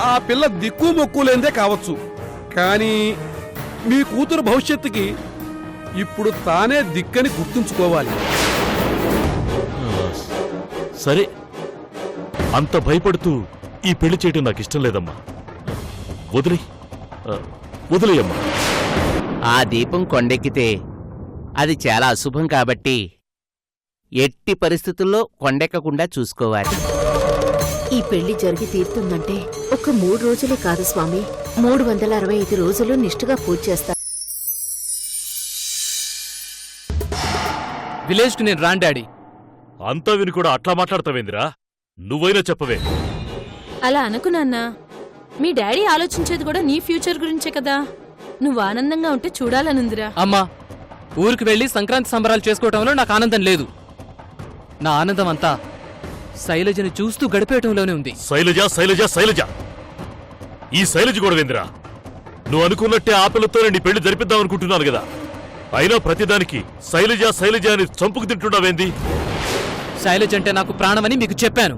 ఆ పిల్ల దిక్కు మొక్కు లేనిదే కావచ్చు, కానీ మీ కూతురు భవిష్యత్తుకి ఇప్పుడు తానే దిక్కని గుర్తుంచుకోవాలి. సరే, అంత భయపడుతూ ఈ పెళ్లి చేయటం నాకు ఇష్టం లేదమ్మా. వదిలేయమ్మా. ఆ దీపం కొండెక్కితే అది చాలా అశుభం కాబట్టి ఎట్టి పరిస్థితుల్లో కొండెక్కకుండా చూసుకోవాలి. ఈ పెళ్లి జరిగి తీరుతుందంటే ఒక 3 రోజులే కాదు స్వామి, 365 రోజులు నిష్ఠగా పూజ చేస్తా. విలేజ్ కు నేను రాను డాడీ. అంతా విని కూడా అట్లా మాట్లాడతావేందిరా? నువ్వైనా చెప్పవే. అలా అనుకున్నాన్నా, మీ డాడీ ఆలోచించేది కూడా నీ ఫ్యూచర్ గురించే కదా. నువ్వు ఆనందంగా ఉంటే చూడాలనుందిరా. అమ్మా, ఊరికి వెళ్లి సంక్రాంతి సంబరాలు చేసుకోవటంలో నాకు ఆనందం లేదు. నా ఆనందం అంతా శైలజని చూస్తూ గడిపేయటంలోనే ఉంది. శైలజ శైలజ శైలజ, ఈ శైలజ గొడవేందిరా? నువ్వు అనుకున్నట్టే ఆ పిల్లతోనే నీ పెళ్లి జరిపిద్దాం అనుకుంటున్నాను కదా. అయినా ప్రతిదానికి శైలజ శైలజ అని చంపుకు తింటున్నావేంది? శైలజ అంటే నాకు ప్రాణమని మీకు చెప్పాను.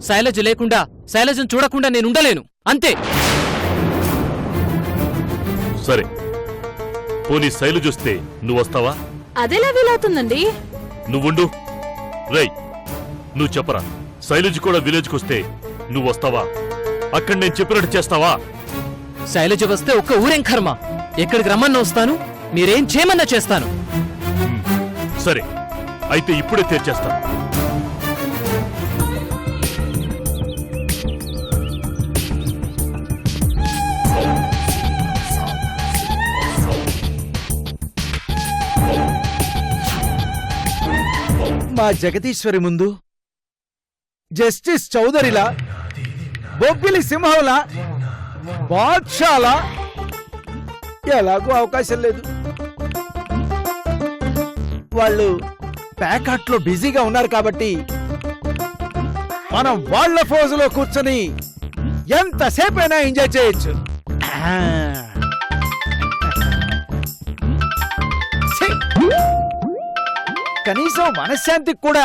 శైలజ లేకుండా, శైలజను చూడకుండా నేను ఉండలేను, అంతే. సరే, పోనీ శైలజ వస్తే నువ్వు వస్తావా? అదెలా వీలవుతుందండి? నువ్వుండు. రై, నువ్వు చెప్పరా, శైలజ కూడా విలేజ్కి వస్తే నువ్వు వస్తావా? అక్కడ నేను చెప్పినట్టు చేస్తావా? శైలజ వస్తే ఒక్క ఊరేం కర్మ, ఎక్కడికి రమ్మన్నా వస్తాను, మీరేం చేయమన్నా చేస్తాను. సరే, అయితే ఇప్పుడే తెచ్చేస్తాను. మా జగదీశ్వరి ముందు జస్టిస్ చౌదరిలా, బొబ్బిలి సింహంలా, బాద్షాలా ఎలాగూ అవకాశం లేదు. వాళ్ళు ప్యాకాట్లో బిజీగా ఉన్నారు కాబట్టి మనం వాళ్ళ ఫోజులో కూర్చొని ఎంతసేపైనా ఎంజాయ్ చేయొచ్చు. కనీసం మనశ్శాంతికి కూడా.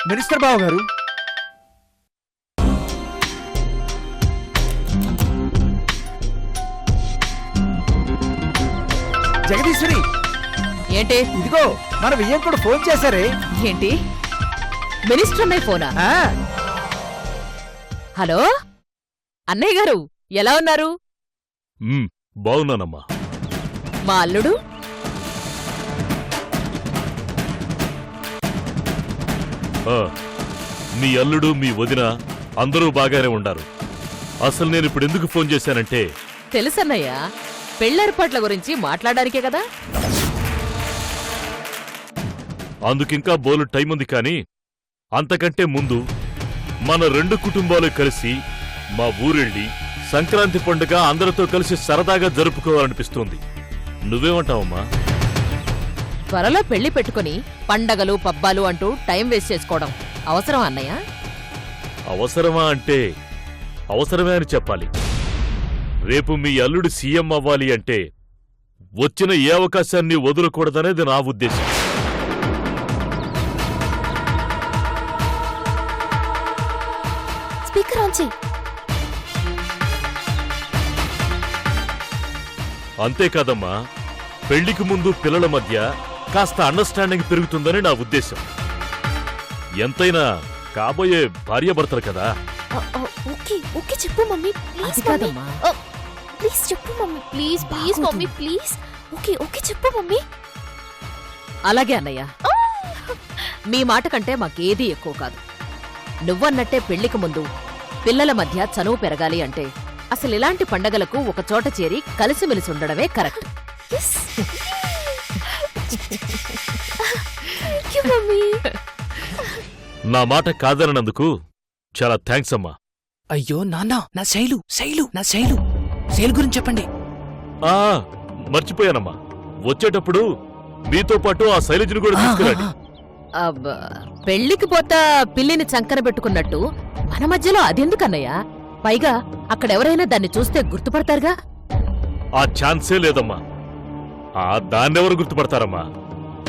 మినిస్టర్ బాబు గారు, జగదీశ్వరి ఏంటి? ఇదిగో మన వియ్యంకుడు ఫోన్ చేశారే. ఏంటి? మినిస్టర్ అన్నయ్య ఫోనా? హలో అన్నయ్య గారు, ఎలా ఉన్నారు? బాగున్నానమ్మా. మా అల్లుడు? మీ అల్లుడు, మీ వదిన అందరూ బాగానే ఉండారు. అసలు నేను ఇప్పుడు ఎందుకు ఫోన్ చేశానంటే, తెలుసన్నయ్య, పెళ్లేర్పాట్ల గురించి మాట్లాడడానికే కదా. అందుకింకా బోలు టైం ఉంది. కానీ అంతకంటే ముందు మన 2 కుటుంబాలు కలిసి మా ఊరెళ్ళి సంక్రాంతి పండుగ అందరితో కలిసి సరదాగా జరుపుకోవాలనిపిస్తోంది. నువ్వేమంటావమ్మా? త్వరలో పెళ్లి పెట్టుకుని పండగలు పబ్బాలు అంటూ టైం వేస్ట్ చేసుకోవడం అవసరం అన్నయ్య? అవసరమా అంటే అవసరమే అని చెప్పాలి. రేపు మీ అల్లుడు సీఎం అవ్వాలి అంటే వచ్చిన ఏ అవకాశాన్ని వదలకూడదనేది నా ఉద్దేశం. స్పీకర్ ఆన్ చెయ్. అంతేకాదమ్మా, పెళ్లికి ముందు పిల్లల మధ్య కాస్త అండర్స్టాండింగ్ పెరుగుతుందని నా ఉద్దేశం. ఎంతైనా కాబోయే భార్యాభర్తలు కదా. ఓకే ఓకే చెప్పు మమ్మీ, అది కాదమ్మా. ప్లీజ్ చెప్పు mummy, please please mummy please. Okay okay చెప్పు మమ్మీ. అలాగే అన్నయ్య, మీ మాట కంటే మాకేదీ ఎక్కువ కాదు. నువ్వన్నట్టే పెళ్లికి ముందు పిల్లల మధ్య చనువు పెరగాలి అంటే అసలు ఇలాంటి పండగలకు ఒక చోట చేరి కలిసిమెలిసి ఉండడమే కరెక్ట్. నా మాట కాదనందుకు చాలా థ్యాంక్స్ అమ్మా. అయ్యో నాన్నా, నా శైలు గురించి చెప్పండి. మర్చిపోయానమ్మా, వచ్చేటప్పుడు మీతో పాటు ఆ శైలజను కూడా తీసుకురండి. పెళ్లికి పోతా పిల్లిని చంకన పెట్టుకున్నట్టు మన మధ్యలో అదెందుకన్నయ్యా? పైగా అక్కడెవరైనా దాన్ని చూస్తే గుర్తుపడతారుగా. ఆ ఛాన్సే లేదమ్మా. దాన్నెవరు గుర్తుపడతారమ్మా?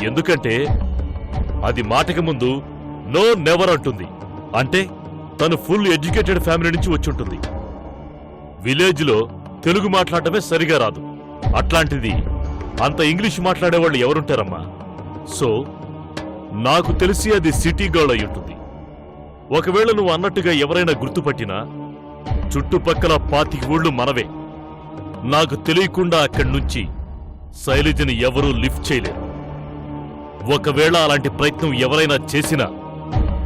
ఎందుకంటే అది మాటకి ముందు నో నెవర్ అంటుంది. అంటే తను ఫుల్ ఎడ్యుకేటెడ్ ఫ్యామిలీ నుంచి వచ్చుంటుంది. విలేజ్లో తెలుగు మాట్లాడటమే సరిగా రాదు. అట్లాంటిది అంత ఇంగ్లీష్ మాట్లాడేవాళ్ళు ఎవరుంటారమ్మా? సో నాకు తెలిసి అది సిటీ గర్ల్ అయి ఉంటుంది. ఒకవేళ నువ్వు అన్నట్టుగా ఎవరైనా గుర్తుపట్టినా చుట్టుపక్కల 25 ఊళ్ళు మనవే. నాకు తెలియకుండా అక్కడి నుంచి శైలజని ఎవరూ లిఫ్ట్ చేయలేరు. ఒకవేళ అలాంటి ప్రయత్నం ఎవరైనా చేసినా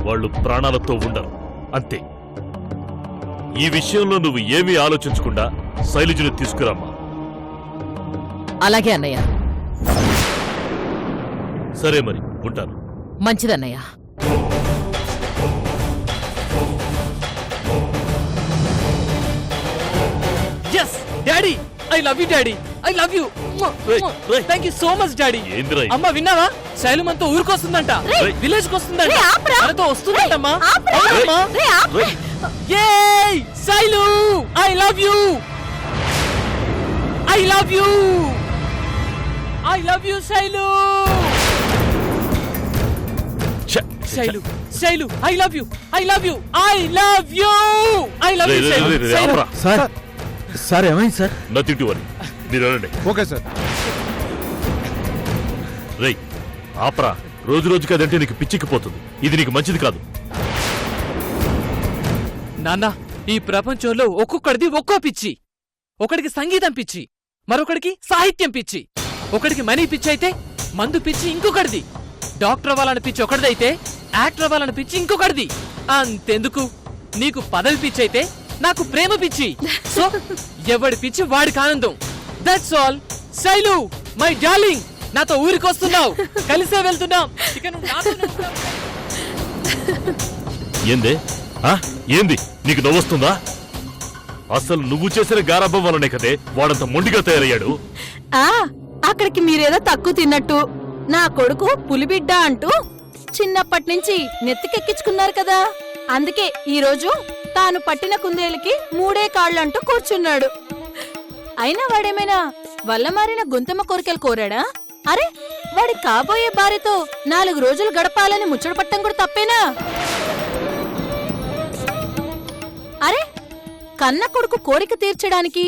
వాళ్ళు ప్రాణాలతో ఉండరు. అంతే. ఈ విషయంలో నువ్వు ఏమీ ఆలోచించకుండా శైలజను తీసుకురమ్మా. అలాగే అన్నయ్య. సరే మరి, ఉంటాను. మంచిదన్నయ్య. Yes daddy, I love you daddy, I love you. రేయ్. Thank you so much daddy. ఏందిరా ఇది? అమ్మ విన్నావా? శైలు మనతో ఊరికొస్తుందంట, రేయ్. విలేజ్ కి వస్తుందంట, రేయ్, ఆపురా. మనతో వస్తుందంటమ్మా. ఆపురా. అవునమ్మా. రేయ్. Yay! Sailu! I love you! I love you! I love you, Sailu! ఛ! Sailu! Sailu! I love you! I love you! I love you! I love you, రేయ్, Sailu! రేయ్, రేయ్, Sailu! ఆపరా. సార్ సార్ ఏమైంది సార్? Nothing to worry. మీరు వెళ్ళండి. Okay sir. రేయ్, ఆపరా. రోజు రోజుకి అదంటే నీకు పిచ్చిక్కిపోతుంది. ఇది నీకు మంచిది కాదు. నాన్న, ఈ ప్రపంచంలో ఒక్కొక్కడిది ఒక్కో పిచ్చి. ఒకడికి సంగీతం పిచ్చి, మరొకడికి సాహిత్యం పిచ్చి, ఒకడికి మనీ పిచ్చి అయితే మందు పిచ్చి ఇంకొకటిది, డాక్టర్ అవ్వాలని పిచ్చి ఒకటిదైతే యాక్టర్ అవ్వాలని పిచ్చి ఇంకొకటిది. అంతెందుకు, నీకు పదవి పిచ్చి అయితే నాకు ప్రేమ పిచ్చి. సో ఎవడి పిచ్చి వాడికి ఆనందం. That's all. Shailu, my darling, నాతో ఊరికొస్తున్నావు, కలిసే వెళ్తున్నాం. ఇక నువ్వు నాతోనే ఉంటావు. ఏందే? ఏంది? నీకు నవ్వొస్తుందా? అసలు నువ్వు చేసిన గారాబం వల్లనే కదే వాడంత మొండిగా తయారయ్యాడు. అక్కడికి మీరేదో తక్కువ తిన్నట్టు. నా కొడుకు పులిబిడ్డ అంటూ చిన్నప్పటి నుంచి నెత్తికెక్కించుకున్నారు కదా, అందుకే ఈరోజు తాను పట్టిన కుందేలుకి 3 కాళ్ళంటూ కూర్చున్నాడు. అయినా వాడేమైనా వల్ల మారిన గుంతమ్మ కోరికలు కోరాడా? అరే, వాడి కాబోయే భార్యతో 4 రోజులు గడపాలని ముచ్చట పట్టం కూడా తప్పేనా? అరే, కన్న కొడుకు కోరిక తీర్చడానికి,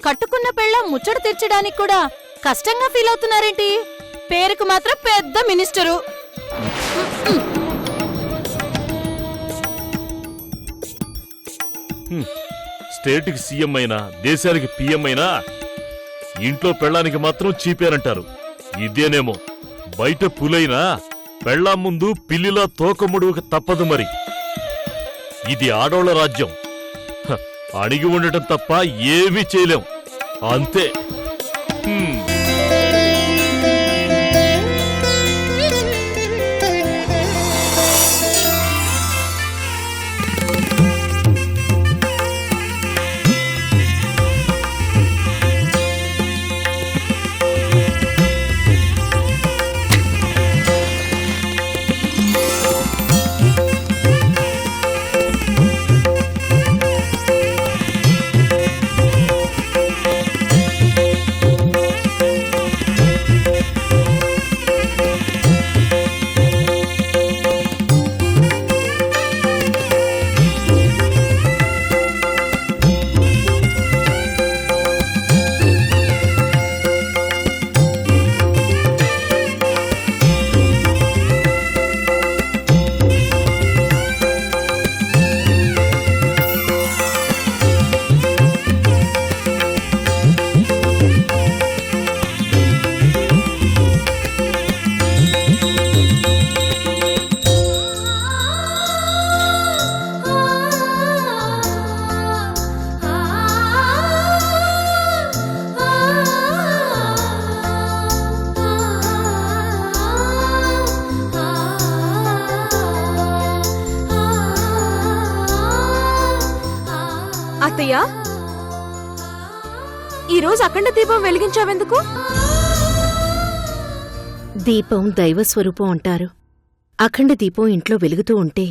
కట్టుకున్న పెళ్ళ ముచ్చట తీర్చడానికి కూడా కష్టంగా ఫీల్ అవుతున్నారేంటి? పేరుకు మాత్రం పెద్ద మినిస్టరు. స్టేట్కి సీఎం అయినా దేశానికి పీఎం అయినా ఇంట్లో పెళ్ళానికి మాత్రం చీపేరంటారు. ఇదేనేమో బయట పులైనా పెళ్ళాం ముందు పిల్లిలా తోకముడువక తప్పదు. మరి ఇది ఆడోళ్ల రాజ్యం. అణిగి ఉండటం తప్ప ఏమీ చేయలేం. అంతే. అత్తయ్య, ఈరోజు అఖండ దీపం వెలిగించావెందుకు? దీపం దైవస్వరూపం అంటారు. అఖండ దీపం ఇంట్లో వెలుగుతూ ఉంటే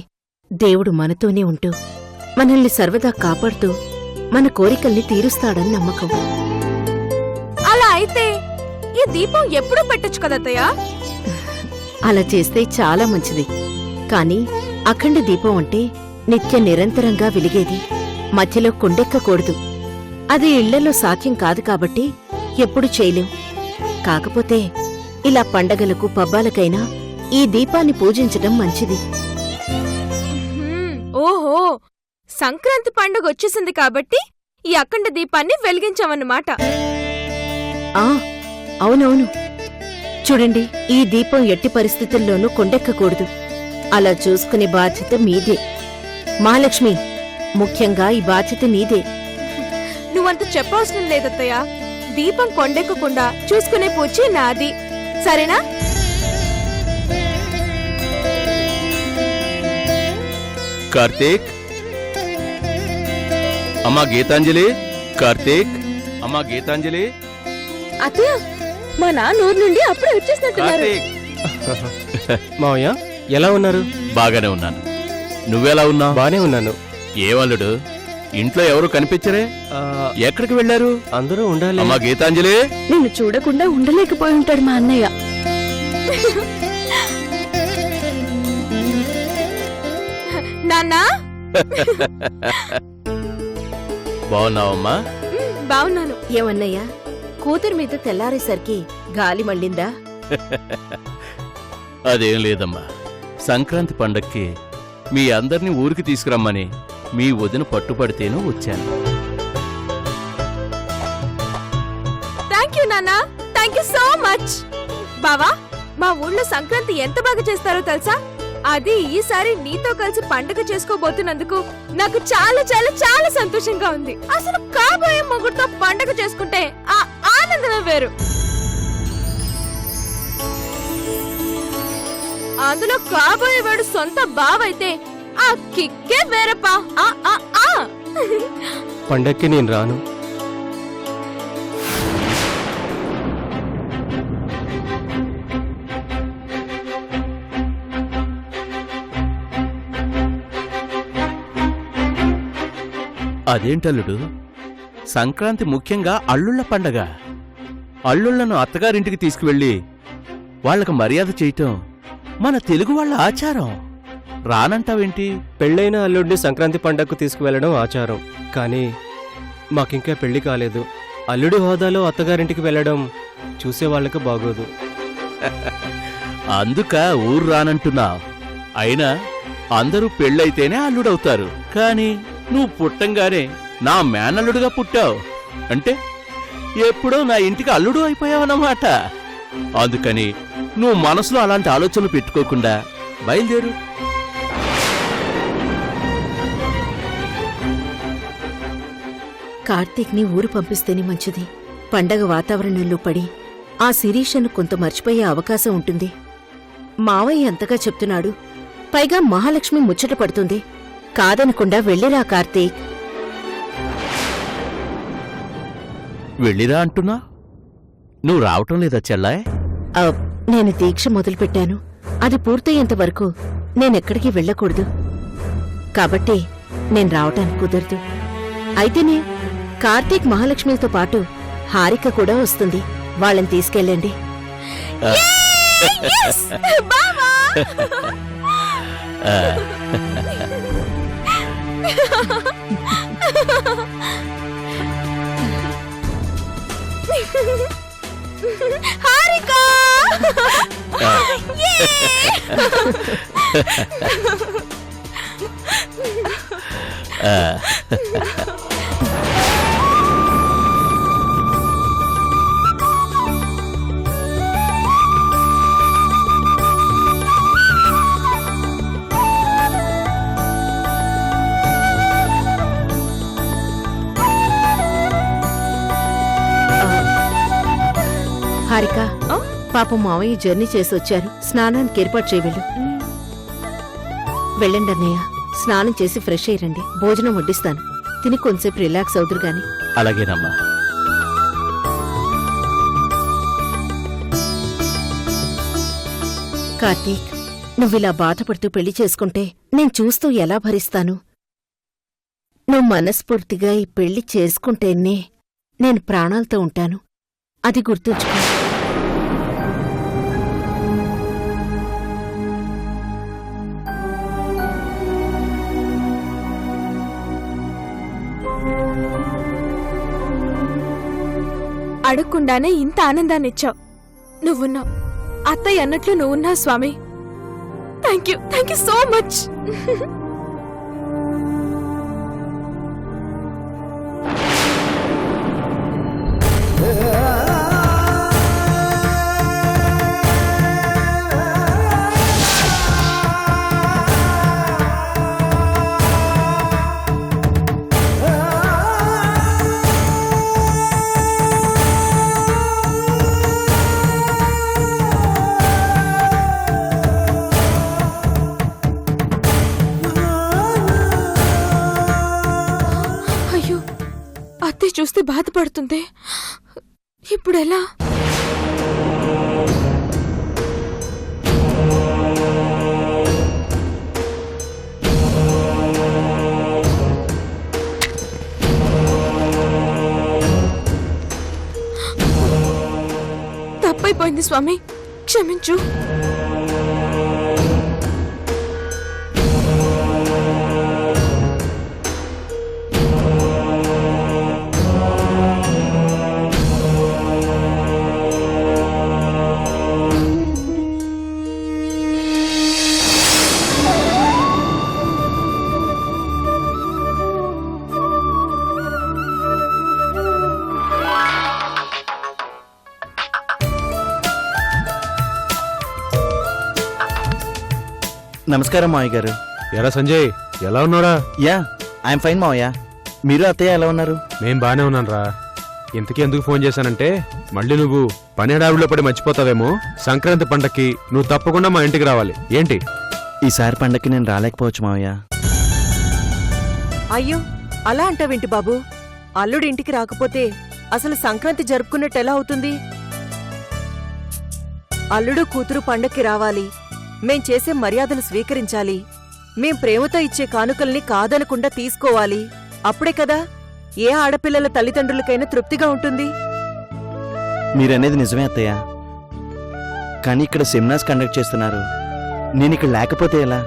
దేవుడు మనతోనే ఉంటూ మనల్ని సర్వదా కాపాడుతూ మన కోరికల్ని తీరుస్తాడని నమ్మకం. అలా అయితే ఈ దీపం ఎప్పుడూ పెట్టొచ్చు కదత్తయ్య. అలా చేస్తే చాలా మంచిది. కాని అఖండ దీపం అంటే నిత్య నిరంతరంగా వెలిగేది. మధ్యలో కొండెక్కకూడదు. అది ఇళ్లలో సాధ్యం కాదు కాబట్టి ఎప్పుడు చేయలేం. కాకపోతే ఇలా పండగలకు పబ్బాలకైనా ఈ దీపాన్ని పూజించడం మంచిది. ఓహో, సంక్రాంతి పండుగ వచ్చేసింది కాబట్టి ఈ అఖండ దీపాన్ని వెలిగించామన్నమాట. ఆ అవునవును. చూడండి, ఈ దీపం ఎట్టి పరిస్థితుల్లోనూ కొండెక్కకూడదు. అలా చూసుకునే బాధ్యత మీదే. మహాలక్ష్మి, ముఖ్యంగా ఈ బాధ్యత నీదే. నువ్వంత చెప్పవసరం లేదత్తయ్య. దీపం కొండెక్కకుండా చూసుకునే పూచి నాది, సరేనా? కార్తీక్, అమ్మా గీతాంజలి. కార్తీక్, అమ్మా గీతాంజలి. అత్తయ్య, మా నాన్న ఊరు నుండి అప్పుడే వచ్చేసినట్టున్నారు. మావయ్య ఎలా ఉన్నారు? బాగానే ఉన్నాను. నువ్వెలా ఉన్నావు? బానే ఉన్నాను. ఏవల్లుడు, ఇంట్లో ఎవరు కనిపించరే? ఎక్కడికి వెళ్లారు? అందరూ ఉండాలి. అమ్మా గీతాంజలి. నిన్ను చూడకుండా ఉండలేకపోయి ఉంటాడు మా అన్నయ్య. నాన్నా, బాగున్నావమ్మా? బావున్నాను. ఏమన్నయ్యా, కూతురు మీద తెల్లారేసరికి గాలి మళ్ళిందా? అదేం లేదమ్మా. సంక్రాంతి పండక్కి మీ అందర్నీ ఊరికి తీసుకురమ్మని మీ వదిన పట్టుపడితేనూ వచ్చాను. థ్యాంక్ యూ నాన్నా, థ్యాంక్ యూ సో మచ్. బావా, మా ఊళ్ళో సంక్రాంతి ఎంత బాగా చేస్తారో తెలుసా? అది ఈసారి నీతో కలిసి పండుగ చేసుకోబోతున్నందుకు నాకు చాలా చాలా చాలా సంతోషంగా ఉంది. అసలు కాబోయే మొగుడుతో పండుగ చేసుకుంటే ఆ ఆనందమే వేరు. అందులో కాబోయేవాడు సొంత బావైతే ఆ కిక్కే వేరప్పా. పండక్కి నేను రాను. అదేంటల్లుడు, సంక్రాంతి ముఖ్యంగా అల్లుళ్ళ పండగ. అల్లుళ్లను అత్తగారింటికి తీసుకువెళ్ళి వాళ్లకు మర్యాద చేయటం మన తెలుగు వాళ్ళ ఆచారం. రానంటావేంటి? పెళ్ళైన అల్లుడిని సంక్రాంతి పండగకు తీసుకువెళ్లడం ఆచారం. కానీ మాకింకా పెళ్లి కాలేదు. అల్లుడి హోదాలో అత్తగారింటికి వెళ్లడం చూసేవాళ్లకు బాగోదు. అందుక ఊరు రానంటున్నావు. అయినా అందరూ పెళ్ళైతేనే అల్లుడవుతారు. కాని నువ్వు పుట్టంగానే నా మేనల్లుడుగా పుట్టావు అంటే ఎప్పుడో నా ఇంటికి అల్లుడు అయిపోయావన్నమాట. అందుకని నువ్వు మనసులో అలాంటి ఆలోచనలు పెట్టుకోకుండా బయలుదేరు. కార్తీక్ని ఊరు పంపిస్తేనే మంచిది. పండగ వాతావరణంలో పడి ఆ శిరీషను కొంత మర్చిపోయే అవకాశం ఉంటుంది. మావయ్య అంతగా చెప్తున్నాడు. పైగా మహాలక్ష్మి ముచ్చట పడుతుంది. కాదనకుండా వెళ్ళిరా కార్తీక్. వెళ్ళిరా అంటున్నా? నువ్వు రావటం లేదా చెల్లాయ్? నేను దీక్ష మొదలుపెట్టాను. అది పూర్తయ్యేంత వరకు నేనెక్కడికి వెళ్ళకూడదు. కాబట్టి నేను రావటానికి కుదరదు. అయితేనే కార్తీక్ మహాలక్ష్మితో పాటు హారిక కూడా వస్తుంది. వాళ్ళని తీసుకెళ్ళండి. హారిక! హారిక, పాపం మావయ్య జర్నీ చేసి వచ్చారు. స్నానానికి ఏర్పాటు చేయవెళ్ళు. వెళ్ళండి అన్నయ్య. స్నానం చేసి ఫ్రెష్ అయ్యండి. భోజనం వడ్డిస్తాను. తిని కొంచెంసేపు రిలాక్స్ అవుతురు గాని. అలాగేనమ్మా. కార్తీక్, నువ్విలా బాధపడుతూ పెళ్లి చేసుకుంటే నేను చూస్తూ ఎలా భరిస్తాను? నువ్వు మనస్ఫూర్తిగా ఈ పెళ్లి చేసుకుంటేనే నేను ప్రాణాలతో ఉంటాను. అది గుర్తుంచుకో. అడగకుండానే ఇంత ఆనందాన్ని ఇచ్చావు. నువ్వున్నావు, అత్తయ్య అన్నట్లు నువ్వున్నావు స్వామి. Thank you so much. అయ్యో, అత్తయ్య చూస్తే బాధపడుతుంది. ఇప్పుడెలా? తప్పైపోయింది స్వామి, క్షమించు. నమస్కారం మావయ్య గారు. ఎరా సంజయ్, ఎలా ఉన్నారా? యా, ఐఎమ్ ఫైన్ మావయ్య. మీరు అత్తయ్య ఎలా ఉన్నారు? మేం బానే ఉన్నాను రా. ఇంతకీ ఎందుకు ఫోన్ చేశానంటే, మళ్ళీ నువ్వు పని హడావిడిలో పడి మర్చిపోతావేమో. సంక్రాంతి పండక్కి నువ్వు తప్పకుండా మా ఇంటికి రావాలి. ఏంటి? ఈసారి పండక్కి నేను రాలేకపోవచ్చు మావయ్య. అయ్యో, అలా అంటావేంటి బాబు? అల్లుడి ఇంటికి రాకపోతే అసలు సంక్రాంతి జరుపుకున్నట్టు ఎలా అవుతుంది? అల్లుడు కూతురు పండక్కి రావాలి, మేం చేసే మర్యాదలు స్వీకరించాలి, మేం ప్రేమతో ఇచ్చే కానుకల్ని కాదనకుండా తీసుకోవాలి. అప్పుడే కదా ఏ ఆడపిల్లల తల్లిదండ్రులకైనా తృప్తిగా ఉంటుంది. మీరనేది నిజమే అత్తయ్య, కానీ ఇక్కడ సెమినార్స్ కండక్ట్ చేస్తున్నారు. నేను ఇక్కడ లేకపోతే ఎలా?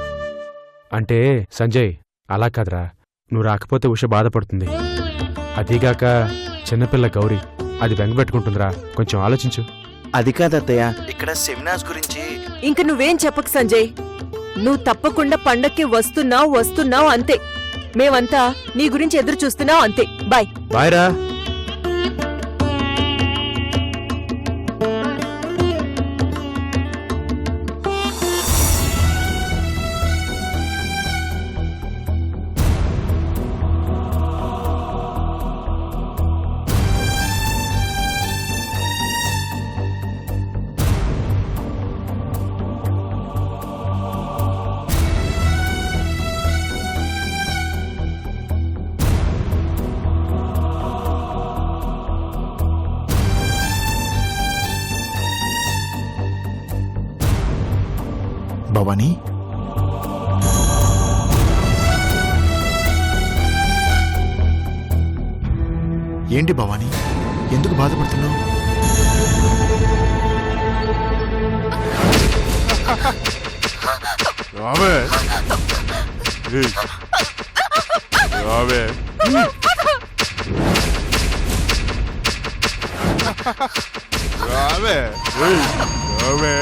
అంటే సంజయ్, అలా కాదురా. నువ్వు రాకపోతే ఉష బాధపడుతుంది. అదీగాక చిన్నపిల్ల గౌరీ, అది బెంగపెట్టుకుంటుందిరా. కొంచెం ఆలోచించు. అది కాదు అత్తయ్య, ఇక్కడ సెమినార్స్ గురించి. ఇంక నువ్వేం చెప్పకు సంజయ్. నువ్వు తప్పకుండా పండక్కి వస్తున్నావు అంతే. మేమంతా నీ గురించి ఎదురు చూస్తున్నావు అంతే. బాయ్. బాయ్ రా. భవానీ, ఏంటి భవానీ, ఎందుకు బాధపడుతున్నావు? రావే రావే రావే రావే.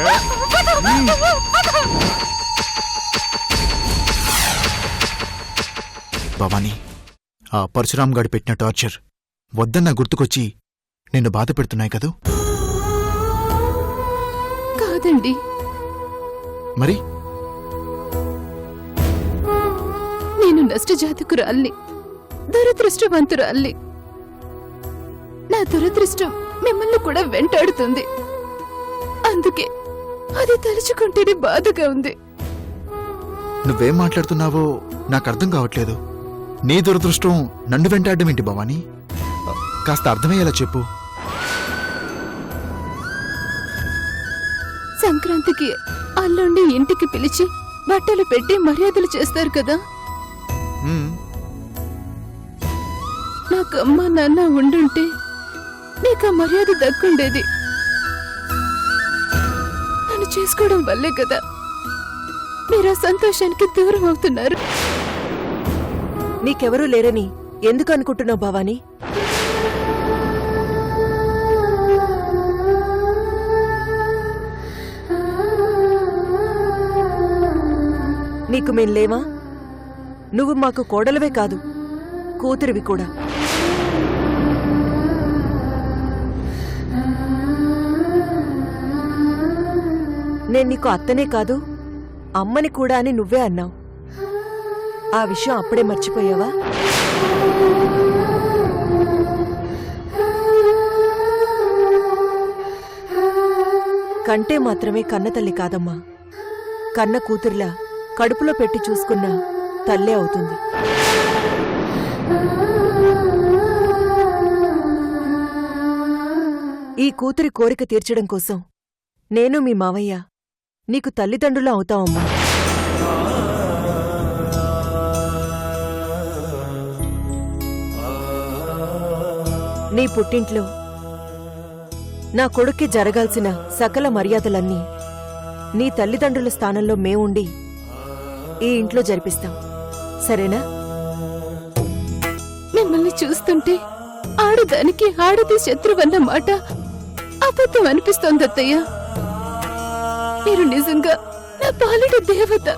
భవానీ, ఆ పరశురామ్ గాడు పెట్టిన టార్చర్ వద్దన్న గుర్తుకొచ్చి నిన్ను బాధ పెడుతున్నాయి కదూ? కాదండి, మరి నేను నష్టజాతకురాల్ని, దురదృష్టవంతురాల్ని. నా దురదృష్టం మిమ్మల్ని కూడా వెంటాడుతుంది. అందుకే అది తలుచుకుంటేనే బాధగా ఉంది. నువ్వేం మాట్లాడుతున్నావో నాకు అర్థం కావట్లేదు. నీ దురదృష్టం నన్ను వెంటాడడం ఏంటి భవానీ? కాస్త అర్థమయ్యేలా చెప్పు. సంక్రాంతికి అల్లుండి ఇంటికి పిలిచి బట్టలు పెట్టి మర్యాదలు చేస్తారు కదా. నాకు అమ్మా నాన్న ఉండుంటే నీకు ఆ మర్యాద దక్కుండేది. నన్ను చేసుకోవడం వల్లే కదా మీరు ఆ సంతోషానికి దూరం అవుతున్నారు. నీకెవరూ లేరని ఎందుకు అనుకుంటున్నావు భవానీ? నీకు మేం లేవా? నువ్వు మాకు కోడలవే కాదు, కూతురివి కూడా. నేను నీకు అత్తనే కాదు, అమ్మని కూడా అని నువ్వే అన్నావు. ఆ విషయం అప్పుడే మర్చిపోయావా? కంటే మాత్రమే కన్నతల్లి కాదమ్మా, కన్న కూతుర్లా కడుపులో పెట్టి చూసుకున్న తల్లే అవుతుంది. ఈ కూతురి కోరిక తీర్చడం కోసం నేను మీ మావయ్య నీకు తల్లిదండ్రులు అవుతావమ్మా. నీ పుట్టింట్లో నా కొడుక్కి జరగాల్సిన సకల మర్యాదలన్నీ నీ తల్లిదండ్రుల స్థానంలో మేముండి ఈ ఇంట్లో జరిపిస్తాం, సరేనా? మిమ్మల్ని చూస్తుంటే ఆడదానికి ఆడది శత్రువన్న మాట అబద్ధం అనిపిస్తోంది అత్తయ్య. మీరు నిజంగా నా పాలిట దేవత.